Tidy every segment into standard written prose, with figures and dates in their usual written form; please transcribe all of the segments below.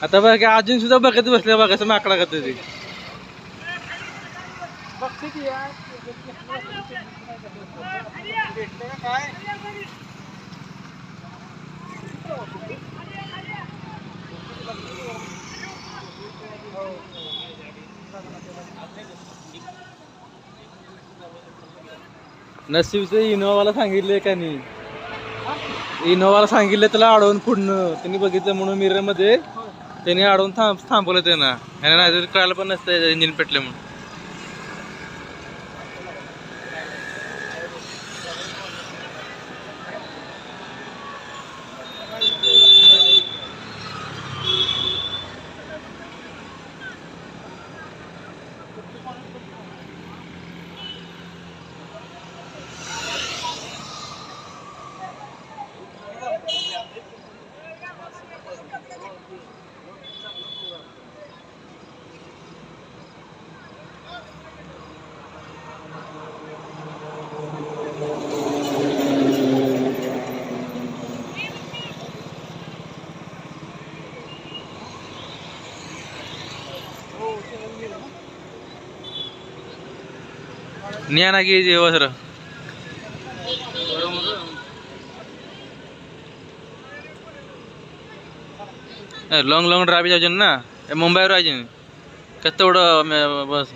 आता बघा अजून सुद्धा बघत बसले बघा असं माकडा करत ते नसीबचं इनोवाला सांगितले का नाही इनोवाला सांगितलं त्याला अडवून पुढणं त्यांनी बघितलं म्हणून मिरर मध्ये त्यांनी अडवून थांबवलं त्यांना आणि नाही कळायला पण नसतं इंजिन पेटले म्हणून न्या ना की जेव्हा सर लॉंग लॉंग ड्राइव जाऊ ना मुंबईवर राहायचे कसं तेवढं बस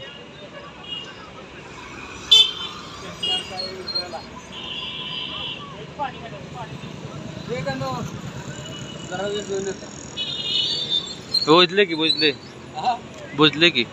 बुजले की बुजले बुजले की